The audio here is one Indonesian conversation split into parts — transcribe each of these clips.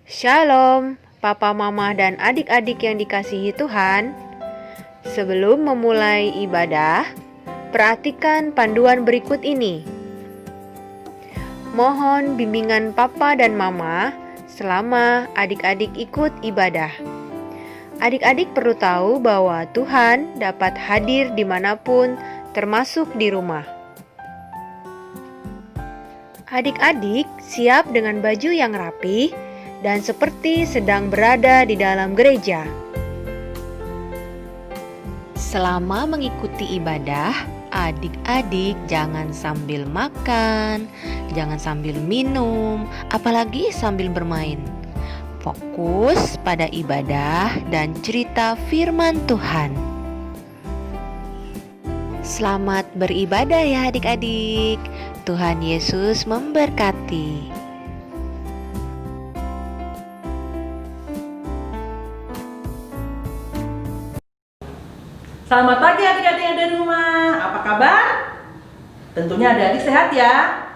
Shalom, Papa, Mama, dan adik-adik yang dikasihi Tuhan. Sebelum memulai ibadah, perhatikan panduan berikut ini. Mohon bimbingan Papa dan Mama selama adik-adik ikut ibadah. Adik-adik perlu tahu bahwa Tuhan dapat hadir dimanapun, termasuk di rumah. Adik-adik siap dengan baju yang rapi dan seperti sedang berada di dalam gereja. Selama mengikuti ibadah, adik-adik jangan sambil makan, jangan sambil minum, apalagi sambil bermain. Fokus pada ibadah dan cerita firman Tuhan. Selamat beribadah ya adik-adik. Tuhan Yesus memberkati. Selamat pagi adik-adik yang ada di rumah. Apa kabar? Tentunya adik-adik sehat ya.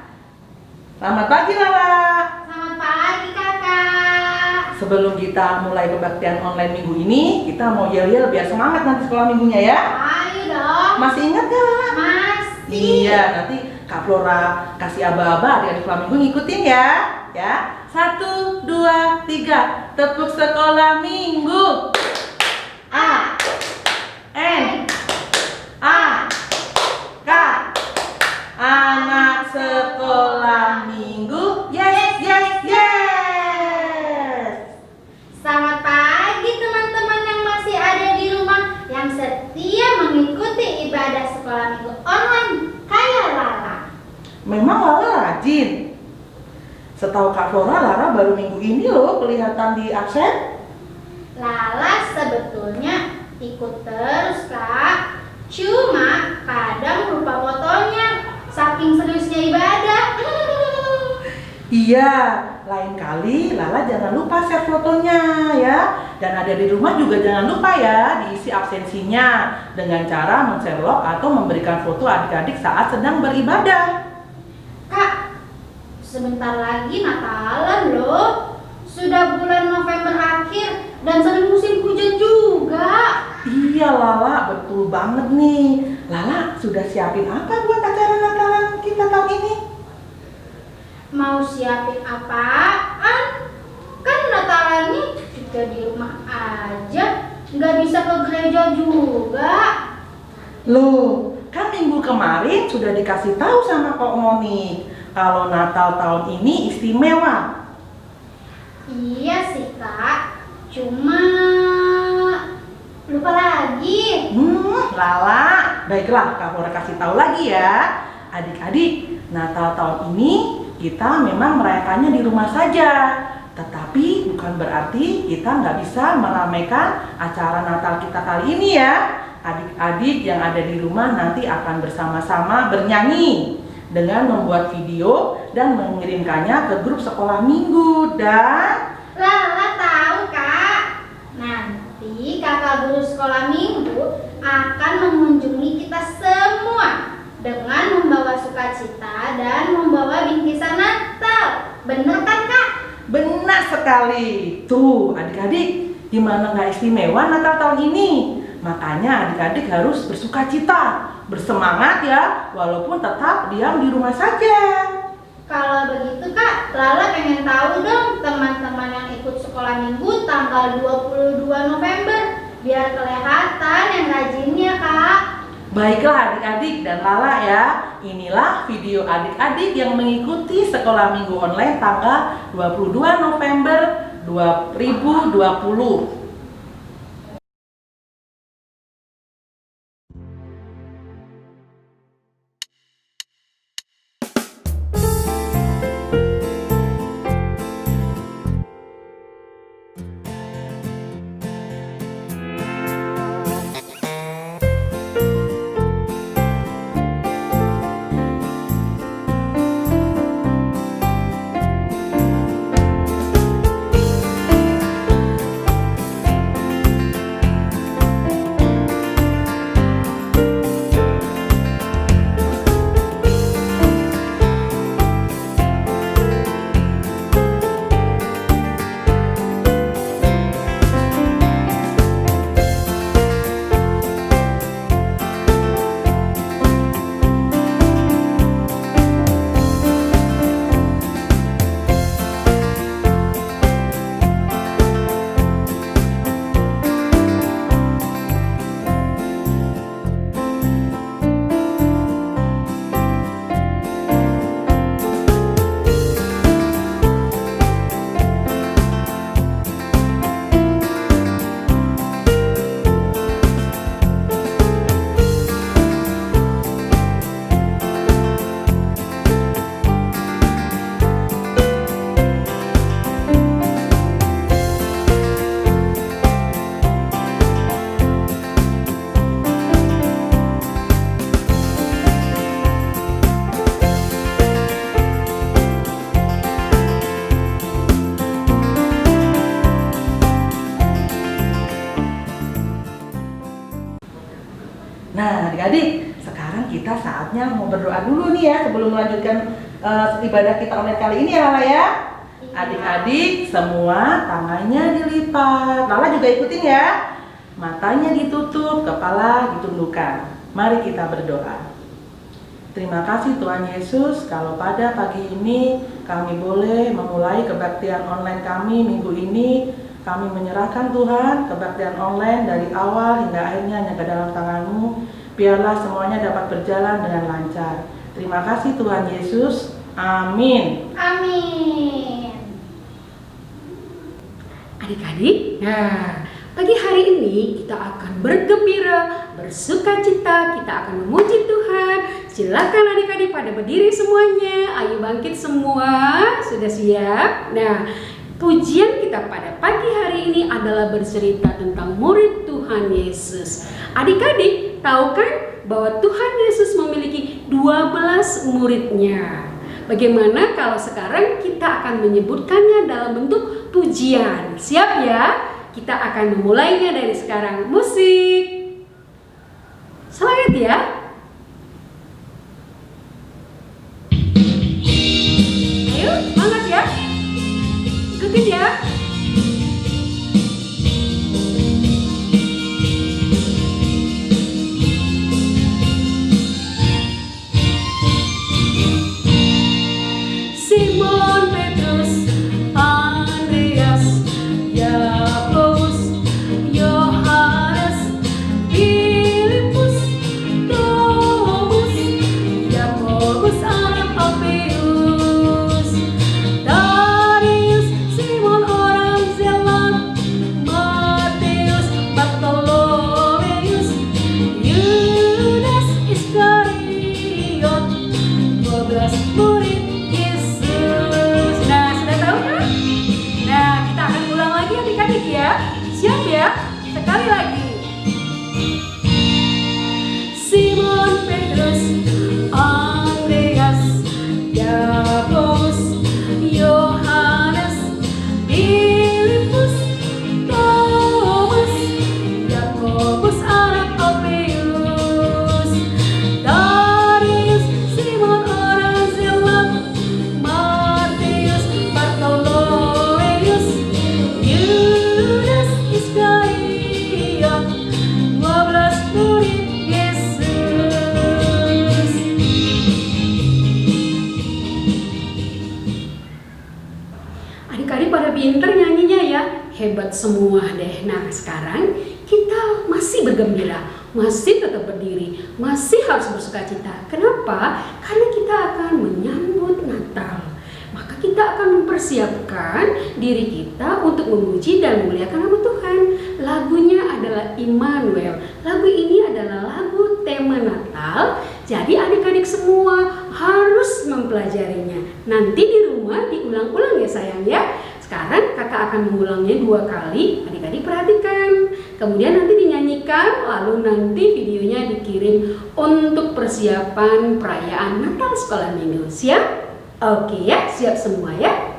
Selamat pagi Lala. Selamat pagi kakak. Sebelum kita mulai kebaktian online minggu ini, kita mau yel-yel biar semangat nanti sekolah minggunya ya. Ayo dong. Masih ingat gak Lala? Masih. Iya, nanti Kak Flora kasih aba-aba adik-adik sekolah minggu ngikutin ya. Ya, 1, 2, 3. Tepuk sekolah minggu. A N A K. Anak sekolah minggu. Yes, yes, yes. Selamat pagi teman-teman yang masih ada di rumah yang setia mengikuti ibadah sekolah minggu online kayak Lala. Memang Lala rajin. Setahu Kak Flora, Lara baru minggu ini loh kelihatan di absen. Lala sebetulnya ikut terus kak, cuma kadang lupa fotonya saking seriusnya ibadah. Iya, lain kali Lala jangan lupa share fotonya ya. Dan ada di rumah juga jangan lupa ya diisi absensinya dengan cara men-share-log atau memberikan foto adik-adik saat sedang beribadah. Kak, sebentar lagi Natalan loh. Sudah bulan November akhir dan sering musim hujan juga. Iya Lala, betul banget nih. Lala sudah siapin apa buat acara Natalan kita tahun ini? Mau siapin apaan? Kan Natalannya juga di rumah aja, nggak bisa ke gereja juga. Loh, kan minggu kemarin sudah dikasih tahu sama Kok Moni kalau Natal tahun ini istimewa. Iya sih kak, cuma lupa lagi. Lala, baiklah Kak Flora kasih tahu lagi ya. Adik-adik, Natal tahun ini kita memang merayakannya di rumah saja. Tetapi bukan berarti kita nggak bisa meramaikan acara Natal kita kali ini ya. Adik-adik yang ada di rumah nanti akan bersama-sama bernyanyi dengan membuat video dan mengirimkannya ke grup sekolah minggu. Dan Lala tahu kak, nanti kakak guru sekolah minggu akan mengunjungi kita semua dengan membawa sukacita dan membawa bingkisan Natal. Bener kan kak? benar sekali. Tuh adik-adik, gimana nggak istimewa Natal tahun ini? Makanya adik-adik harus bersukacita, bersemangat ya, walaupun tetap diam di rumah saja. Kalau begitu kak, Lala pengen tahu dong teman-teman yang ikut sekolah minggu tanggal 22 November biar kelihatan yang rajinnya kak. Baiklah adik-adik dan Lala ya, inilah video adik-adik yang mengikuti sekolah minggu online tanggal 22 November 2020. Adik-adik, sekarang kita saatnya mau berdoa dulu nih ya sebelum melanjutkan ibadah kita online kali ini ya Lala ya. Adik-adik semua tangannya dilipat. Lala juga ikutin ya. Matanya ditutup, kepala ditundukkan. Mari kita berdoa. Terima kasih Tuhan Yesus kalau pada pagi ini kami boleh memulai kebaktian online kami minggu ini. Kami menyerahkan Tuhan kebaktian online dari awal hingga akhirnya hanya ke dalam tangan-Mu. Biarlah semuanya dapat berjalan dengan lancar. Terima kasih Tuhan Yesus. Amin. Amin. Adik-adik, nah pagi hari ini kita akan bergembira, bersuka cita, kita akan memuji Tuhan. Silakan adik-adik pada berdiri semuanya. Ayo bangkit semua, sudah siap? Nah, pujian kita pada pagi hari ini adalah bercerita tentang murid Tuhan Yesus. Adik-adik, tahu kan bahwa Tuhan Yesus memiliki 12 muridnya? Bagaimana kalau sekarang kita akan menyebutkannya dalam bentuk pujian? Siap ya? Kita akan memulainya dari sekarang. Musik. Semangat ya. Ayo, semangat ya. Ikutin ya. Simon Petrus, Andreas, Yakobus, Yohanes, Filipus, Thomas, Yakobus anak Alfeus, Darius, Simon orang Zealot, Matius, Bartolomeus, Yudas Iskariot, 12 murid Yesus. Nah, sudah tahu kan? Nah, kita akan ulang lagi adik-adik ya. Siap ya? Sekali lagi. Simon Petrus, Andreas, Yakobus, Yohanes, Filipus, Thomas, Yakobus anak Alfeus, Darius, Simon orang Zealot, Matius, Bartolomeus, Yudas Iskariot, 12 murid Yesus. Adik-adik pada pinter nyanyinya ya. Hebat semua deh. Nah, sekarang kita masih bergembira, masih tetap berdiri, masih harus bersuka cita. Kenapa? Karena kita akan menyambut Natal. Maka kita akan mempersiapkan diri kita untuk memuji dan memuliakan nama Tuhan. Lagunya adalah Immanuel. Lagu ini adalah lagu tema Natal. Jadi adik-adik semua harus mempelajarinya. Nanti di rumah diulang-ulang ya sayang ya. Sekarang kakak akan mengulangnya 2 kali. Adik-adik perhatikan. Kemudian nanti dinyanyikan, lalu nanti videonya dikirim untuk persiapan perayaan Natal Sekolah Minggu. Siap? Oke ya, siap semua ya.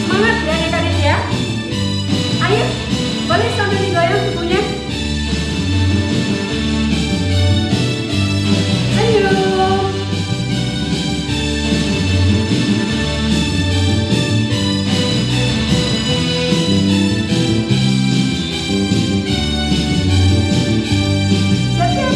Semangat ya adik-adik ya. Ayo, boleh sambil digoyang tubuhnya. Ayo. Siap-siap.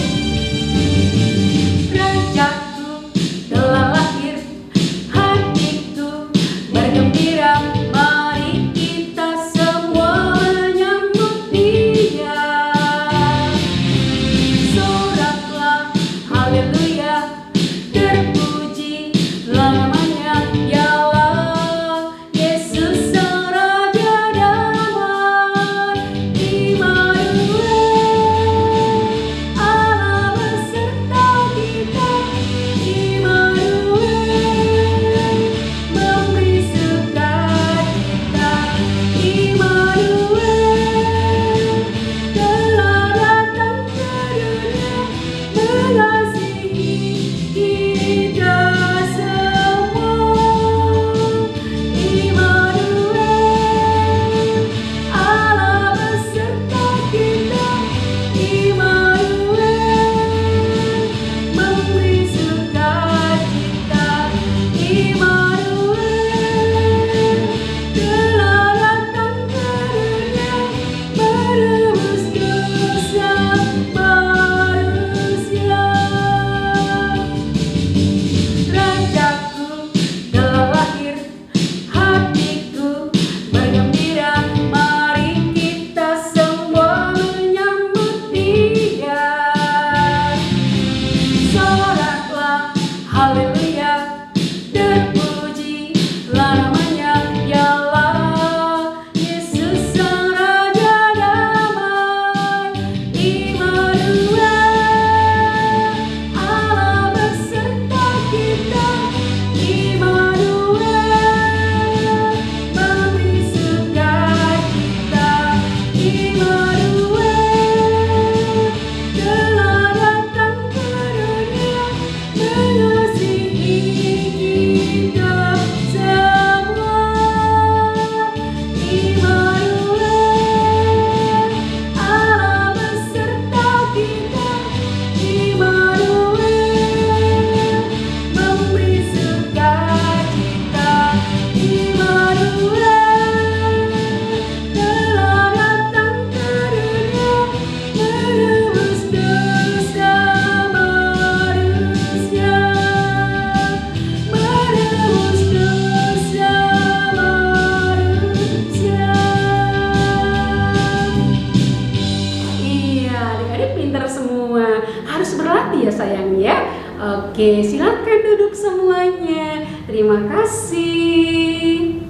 Oke, silakan duduk semuanya. Terima kasih.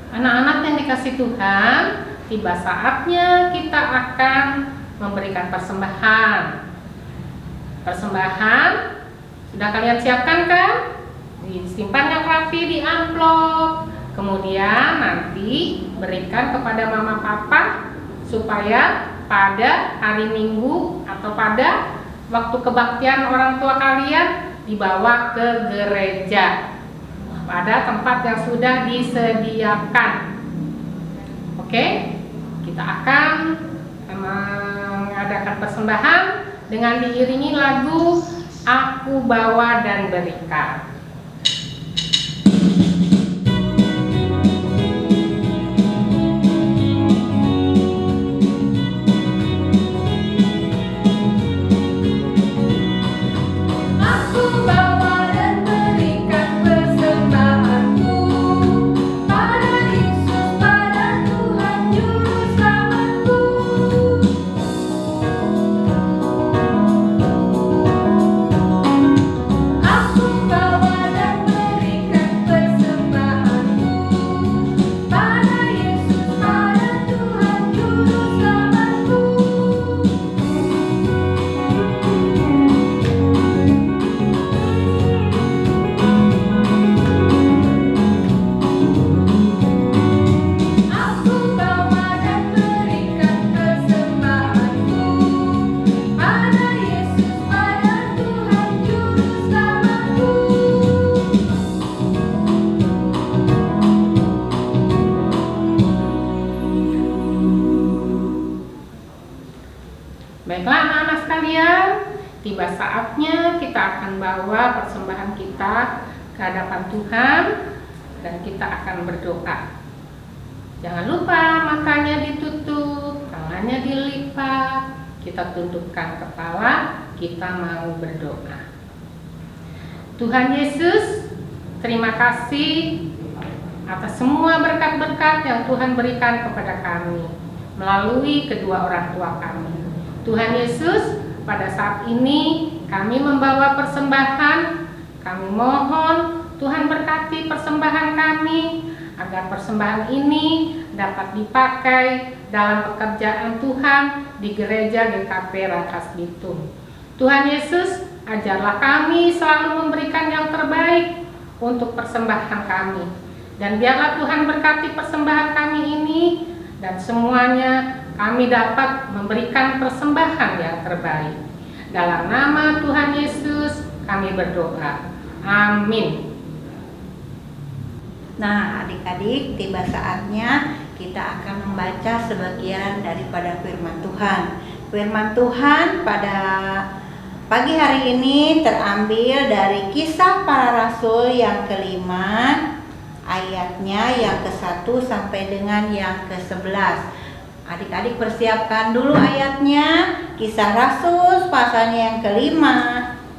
Anak-anak yang dikasih Tuhan, tiba saatnya kita akan memberikan persembahan. Persembahan sudah kalian siapkan kan? Disimpan yang rapi di amplop. Kemudian nanti berikan kepada mama papa supaya pada hari Minggu atau pada waktu kebaktian orang tua kalian dibawa ke gereja pada tempat yang sudah disediakan. Oke, kita akan mengadakan persembahan dengan diiringi lagu Aku Bawa dan Berikan. Baiklah anak-anak sekalian, tiba saatnya kita akan bawa persembahan kita ke hadapan Tuhan dan kita akan berdoa. Jangan lupa matanya ditutup, tangannya dilipat, kita tundukkan kepala, kita mau berdoa. Tuhan Yesus, terima kasih atas semua berkat-berkat yang Tuhan berikan kepada kami melalui kedua orang tua kami. Tuhan Yesus, pada saat ini kami membawa persembahan. Kami mohon Tuhan berkati persembahan kami agar persembahan ini dapat dipakai dalam pekerjaan Tuhan di gereja GKP Rangkas Bitung. Tuhan Yesus, ajarlah kami selalu memberikan yang terbaik untuk persembahan kami. Dan biarlah Tuhan berkati persembahan kami ini dan semuanya kami dapat memberikan persembahan yang terbaik. Dalam nama Tuhan Yesus kami berdoa. Amin. Nah, adik-adik, tiba saatnya kita akan membaca sebagian daripada firman Tuhan. Firman Tuhan pada pagi hari ini terambil dari Kisah Para Rasul yang kelima, ayatnya yang ke-1 sampai dengan yang ke-11. Adik-adik persiapkan dulu ayatnya. Kisah Rasul pasalnya yang kelima,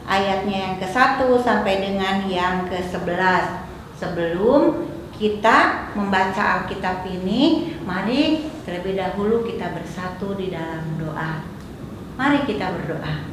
ayatnya yang ke-1 sampai dengan yang ke-11. Sebelum kita membaca Alkitab ini, mari terlebih dahulu kita bersatu di dalam doa. Mari kita berdoa.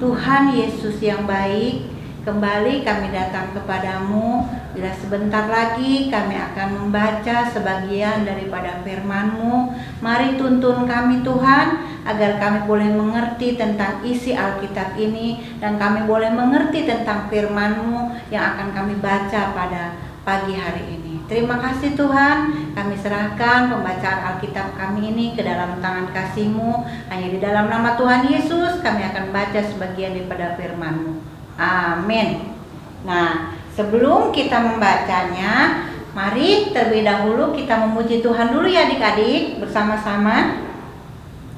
Tuhan Yesus yang baik, kembali kami datang kepadamu. Bila sebentar lagi kami akan membaca sebagian daripada firman-Mu. Mari tuntun kami Tuhan, agar kami boleh mengerti tentang isi Alkitab ini, dan kami boleh mengerti tentang firman-Mu yang akan kami baca pada pagi hari ini. Terima kasih Tuhan, kami serahkan pembacaan Alkitab kami ini ke dalam tangan kasih-Mu. Hanya di dalam nama Tuhan Yesus kami akan baca sebagian daripada firman-Mu. Amin. Nah, sebelum kita membacanya, mari terlebih dahulu kita memuji Tuhan dulu ya adik-adik bersama-sama,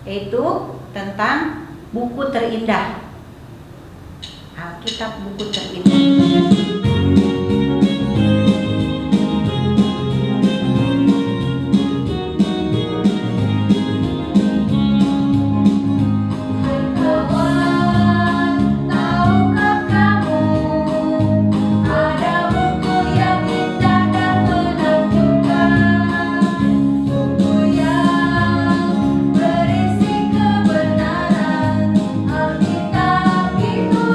yaitu tentang buku terindah. Alkitab buku terindah. Berisi kebenaran, Alkitab itu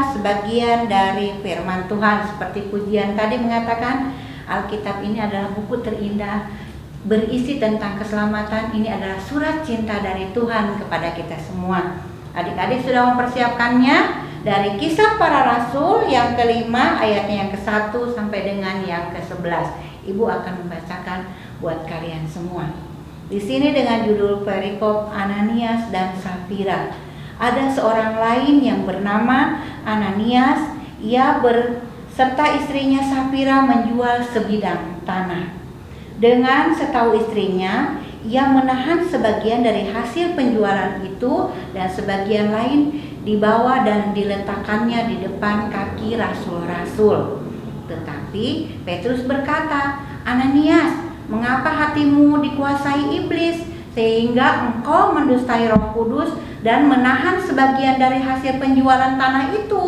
adalah sebagian dari firman Tuhan. Seperti pujian tadi mengatakan, Alkitab ini adalah buku terindah, berisi tentang keselamatan. Ini adalah surat cinta dari Tuhan kepada kita semua. Adik-adik sudah mempersiapkannya dari Kisah Para Rasul yang kelima ayatnya yang ke-1 sampai dengan yang ke-11. Ibu akan membacakan buat kalian semua. Di sini dengan judul perikop Ananias dan Safira. Ada seorang lain yang bernama Ananias. Ia serta istrinya Safira menjual sebidang tanah. Dengan setahu istrinya, ia menahan sebagian dari hasil penjualan itu dan sebagian lain dibawa dan diletakkannya di depan kaki rasul-rasul. Tetapi Petrus berkata, "Ananias, mengapa hatimu dikuasai iblis sehingga engkau mendustai Roh Kudus dan menahan sebagian dari hasil penjualan tanah itu?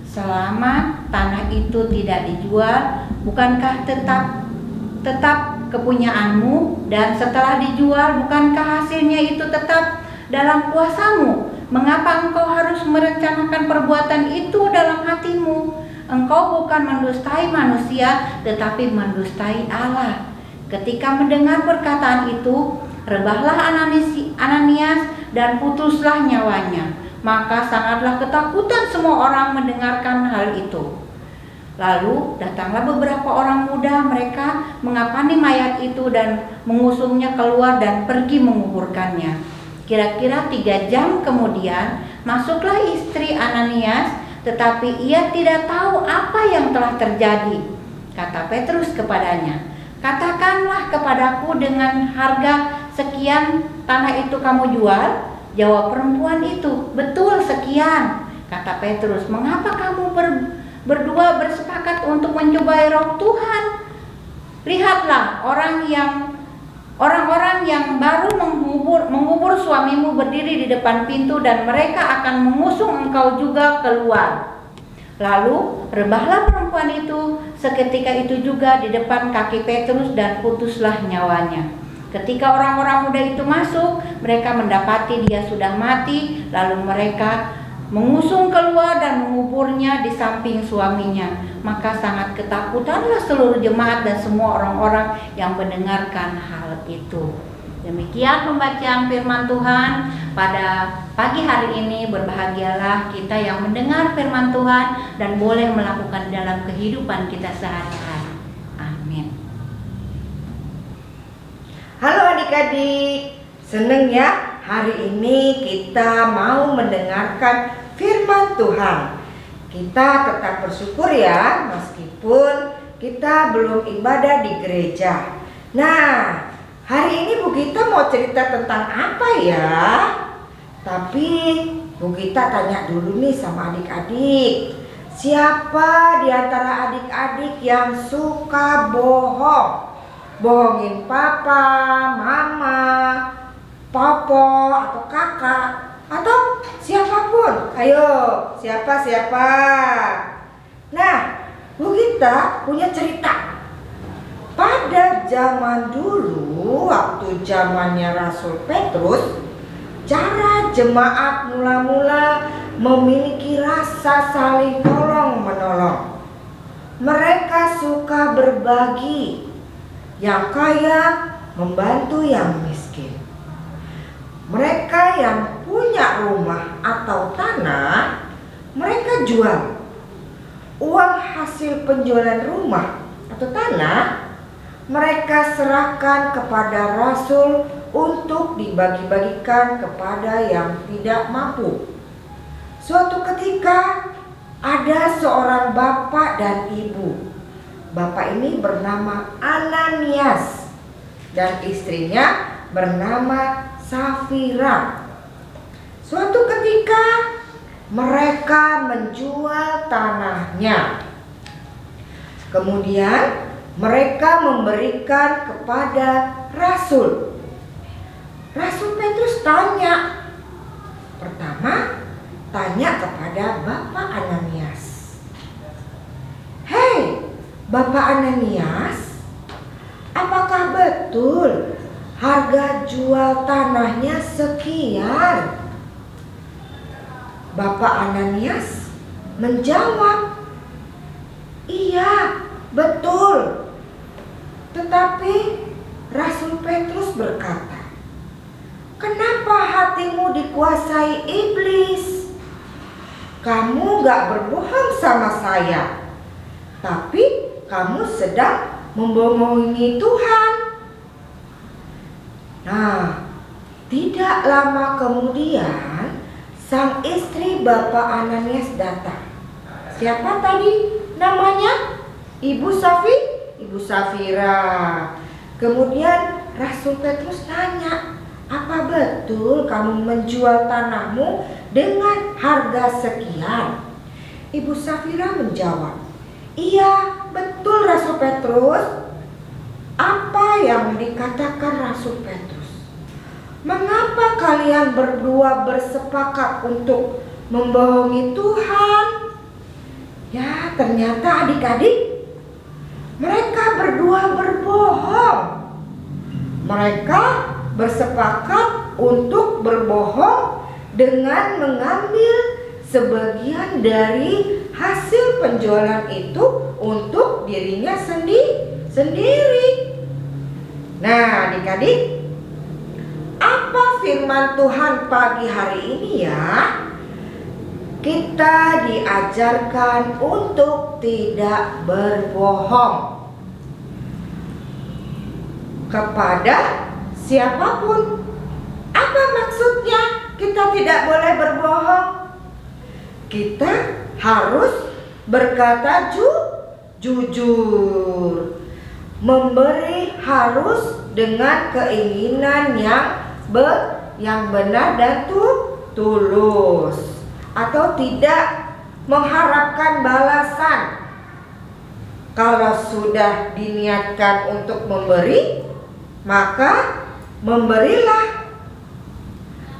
Selama tanah itu tidak dijual, bukankah tetap kepunyaanmu? Dan setelah dijual, bukankah hasilnya itu tetap dalam kuasamu? Mengapa engkau harus merencanakan perbuatan itu dalam hatimu? Engkau bukan mendustai manusia, tetapi mendustai Allah." Ketika mendengar perkataan itu, rebahlah Ananias dan putuslah nyawanya. Maka sangatlah ketakutan semua orang mendengarkan hal itu. Lalu datanglah beberapa orang muda, mereka mengapani mayat itu dan mengusungnya keluar dan pergi menguburkannya. Kira-kira 3 jam kemudian masuklah istri Ananias, tetapi ia tidak tahu apa yang telah terjadi. Kata Petrus kepadanya, "Katakanlah kepadaku, dengan harga sekian tanah itu kamu jual?" Jawab perempuan itu, "Betul, sekian." Kata Petrus, "Mengapa kamu berdua bersepakat untuk mencobai Roh Tuhan? Lihatlah, orang-orang yang baru mengubur suamimu berdiri di depan pintu dan mereka akan mengusung engkau juga keluar." Lalu rebahlah perempuan itu seketika itu juga di depan kaki Petrus dan putuslah nyawanya. Ketika orang-orang muda itu masuk, mereka mendapati dia sudah mati. Lalu mereka mengusung keluar dan menguburnya di samping suaminya. Maka sangat ketakutanlah seluruh jemaat dan semua orang-orang yang mendengarkan hal itu. Demikian pembacaan firman Tuhan pada pagi hari ini. Berbahagialah kita yang mendengar firman Tuhan dan boleh melakukan dalam kehidupan kita sehari-hari. Amin. Halo adik-adik, seneng ya hari ini kita mau mendengarkan firman Tuhan. Kita tetap bersyukur ya meskipun kita belum ibadah di gereja. Nah, hari ini Bu Gita mau cerita tentang apa ya? Tapi Bu Gita tanya dulu nih sama adik-adik. Siapa di antara adik-adik yang suka bohong? Bohongin papa, mama, popo, atau kakak, atau siapapun. Ayo, siapa? Nah, Bu Gita punya cerita. Pada zaman dulu, waktu zamannya Rasul Petrus, cara jemaat mula-mula memiliki rasa saling tolong-menolong. Mereka suka berbagi. Yang kaya membantu yang miskin. Mereka yang punya rumah atau tanah, mereka jual. Uang hasil penjualan rumah atau tanah, mereka serahkan kepada rasul untuk dibagi-bagikan kepada yang tidak mampu. Suatu ketika ada seorang bapak dan ibu. Bapak ini bernama Ananias dan istrinya bernama Safira. Suatu ketika mereka menjual tanahnya. Kemudian mereka memberikan kepada rasul. Rasul Petrus tanya. Pertama, tanya kepada Bapak Ananias. "Hei, Bapak Ananias, apakah betul harga jual tanahnya sekian?" Bapak Ananias menjawab, "Iya, betul." Tetapi Rasul Petrus berkata, "Kenapa hatimu dikuasai iblis? Kamu gak berbohong sama saya, tapi kamu sedang membohongi Tuhan." Nah, tidak lama kemudian sang istri Bapak Ananias datang. Siapa tadi namanya? Ibu Safira. Kemudian Rasul Petrus tanya, "Apa betul kamu menjual tanahmu dengan harga sekian?" Ibu Safira menjawab, "Iya, betul Rasul Petrus." Apa yang dikatakan Rasul Petrus? "Mengapa kalian berdua bersepakat untuk membohongi Tuhan?" Ya, ternyata adik-adik, mereka berdua berbohong. Mereka bersepakat untuk berbohong dengan mengambil sebagian dari hasil penjualan itu untuk dirinya sendiri. Nah, adik-adik, apa firman Tuhan pagi hari ini ya? Kita diajarkan untuk tidak berbohong kepada siapapun. Apa maksudnya kita tidak boleh berbohong? Kita harus berkata jujur. Memberi harus dengan keinginan yang benar dan tulus, atau tidak mengharapkan balasan. Kalau sudah diniatkan untuk memberi, maka memberilah.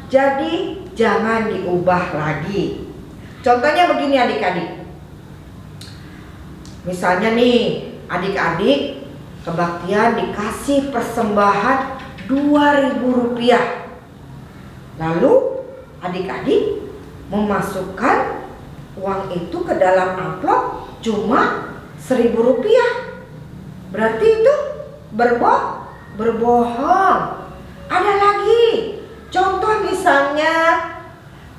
Jadi jangan diubah lagi. Contohnya begini adik-adik. Misalnya nih, adik-adik kebaktian dikasih persembahan 2.000 rupiah. Lalu adik-adik memasukkan uang itu ke dalam amplop cuma 1.000 rupiah. Berarti itu berbohong. Ada lagi contoh, misalnya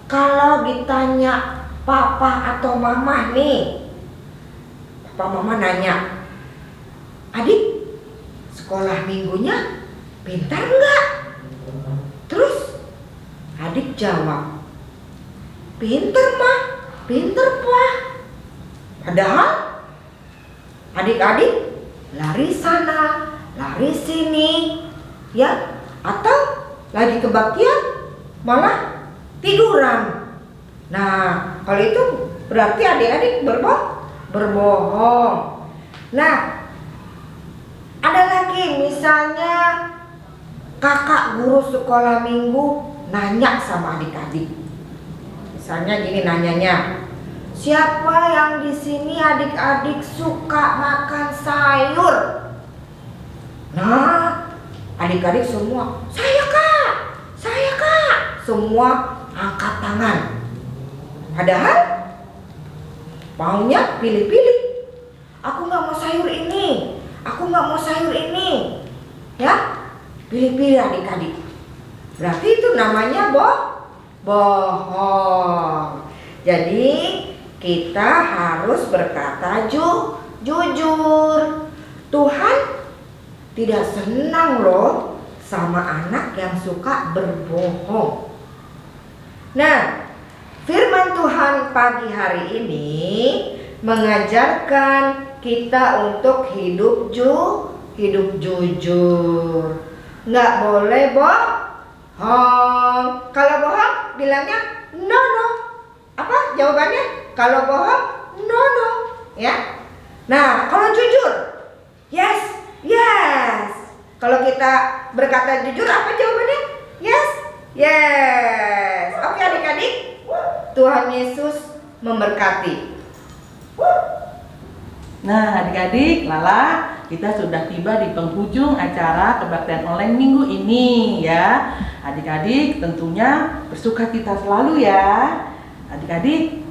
kalau ditanya papa atau mama nih, papa mama nanya, "Adik, sekolah minggunya pintar nggak?" Terus adik jawab, "Pinter mah, pinter pak." Padahal adik-adik lari sana, lari sini, ya, atau lagi kebaktian malah tiduran. Nah, kalau itu berarti adik-adik berbohong. Nah, ada lagi misalnya kakak guru sekolah minggu nanya sama adik-adik. Misalnya gini nanyanya, "Siapa yang di sini adik-adik suka makan sayur?" Nah, adik-adik semua, "Saya kak, saya kak." Semua angkat tangan. Padahal maunya pilih-pilih. "Aku nggak mau sayur ini, aku nggak mau sayur ini." Ya, pilih-pilih adik-adik. Berarti itu namanya bohong. Jadi kita harus berkata jujur. Tuhan tidak senang loh sama anak yang suka berbohong. Nah, firman Tuhan pagi hari ini mengajarkan kita untuk hidup jujur. Nggak boleh bohong. Kalau bohong bilangnya no. Apa jawabannya? Kalau bohong no. Ya. Nah, kalau jujur yes. Kalau kita berkata jujur, apa jawabannya? Yes. Oke adik-adik, Tuhan Yesus memberkati. Nah adik-adik, Lala, kita sudah tiba di penghujung acara kebaktian online minggu ini ya. Adik-adik tentunya bersukacita selalu ya. Adik-adik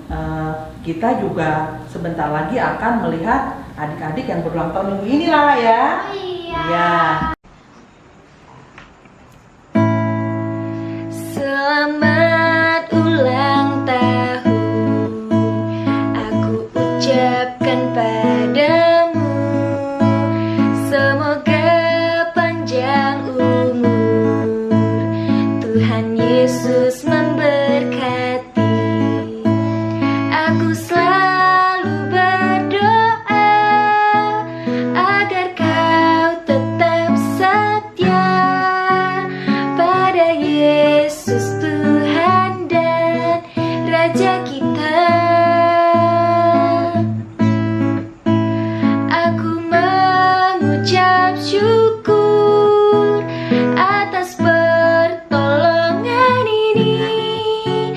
kita juga sebentar lagi akan melihat adik-adik yang berulang tahun minggu ini Lala ya. Oh iya. Ya. Selamat ulang tahun, aku ucapkan padamu. Semoga panjang umur, Tuhan Yesus memberkati. Aku selalu berdoa agar kau tetap setia pada Yesus Tuhan dan Raja kita. Aku mengucap syukur atas pertolongan ini.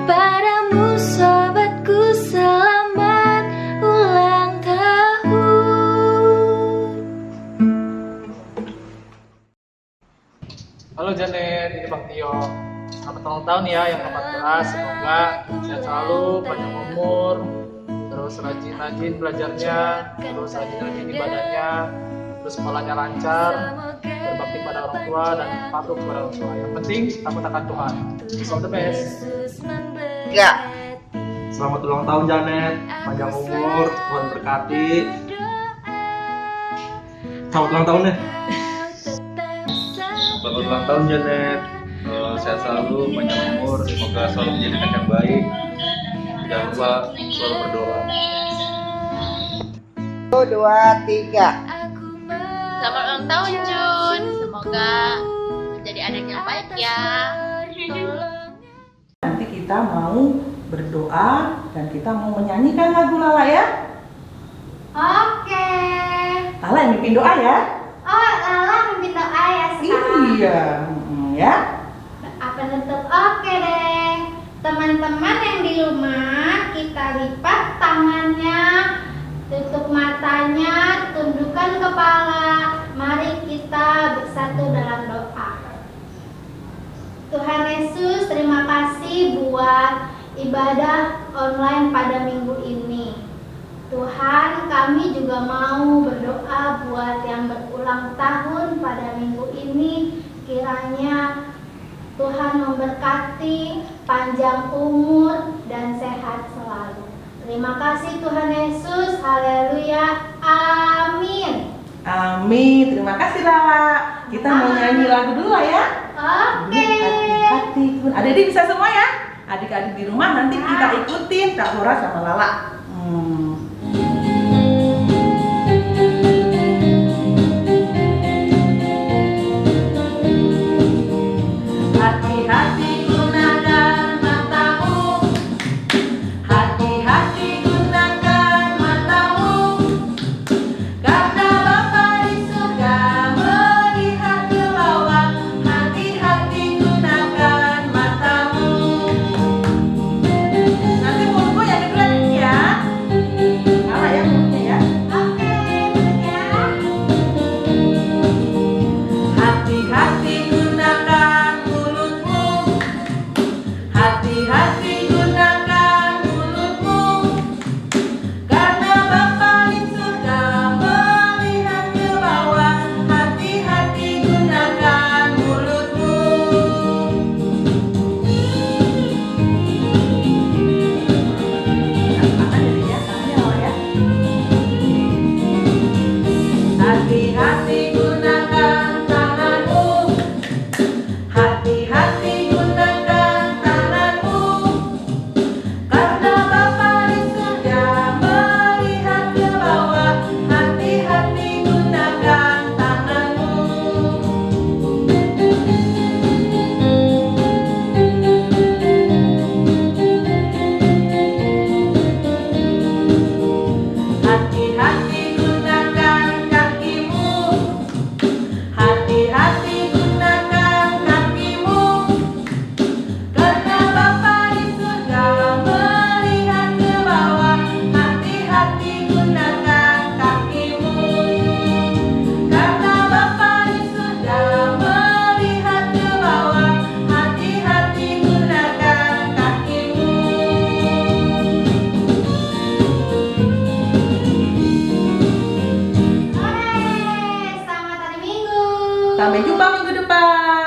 Padamu sobatku, selamat ulang tahun. Halo Janet, ini Bang Tio. Selamat ulang tahun ya yang ke-14. Semoga sehat selalu, panjang umur, terus rajin-rajin belajarnya, terus rajin-rajin ibadahnya, terus sekolahnya lancar, berbakti pada orang tua dan patuh kepada orang tua. Yang penting takut akan Tuhan. All the best. Ya. Selamat ulang tahun Janet, panjang umur, Tuhan berkati. Selamat ulang tahun deh. Selamat ulang tahun Janet, sehat selalu, panjang umur, semoga selalu menjadi anak yang baik. Jangan lupa selalu berdoa. 1, 2, 3. Selamat ulang tahun Jun, semoga menjadi anak yang baik ya. Nanti kita mau berdoa dan kita mau menyanyikan lagu Lala ya. Oke. Lala yang mimpin doa ya. Oh, Lala mimpin doa ya sekarang. Iya, ya. Apa nutup? Oke deh. Teman-teman yang di rumah, kita lipat tangannya, tutup matanya, tundukkan kepala. Mari kita bersatu dalam doa. Tuhan Yesus, terima kasih buat ibadah online pada minggu ini. Tuhan, kami juga mau berdoa buat yang berulang tahun pada minggu ini. Kiranya Tuhan memberkati, panjang umur, dan sehat selalu. Terima kasih Tuhan Yesus, haleluya, amin. Amin. Terima kasih Lala. Kita mau nyanyi lagu dulu lah ya. Oke. Hati-hati. Adik-adik bisa semua ya. Adik-adik di rumah nanti kita ikutin Kak Hora sama Lala. Hati-hati gunakan matamu, hati-hati gunakan matamu, karena Bapa di surga melihat ke bawah. Hati-hati gunakan matamu. Nanti mulutmu yang dibelain ya. Salah ya mulutnya ya. Oke, ya. Hati-hati gunakan mulutmu, hati-hati gunakan mulutmu, karena Bapa di surga melihat ke bawah. Hati-hati gunakan mulutmu. Hati-hati gunakan tanganmu, hati-hati gunakan tanganmu, karena Bapa di surga melihat ke bawah. Hati-hati gunakan tanganmu. Hati-hati gunakan kakimu, Sampai jumpa minggu depan.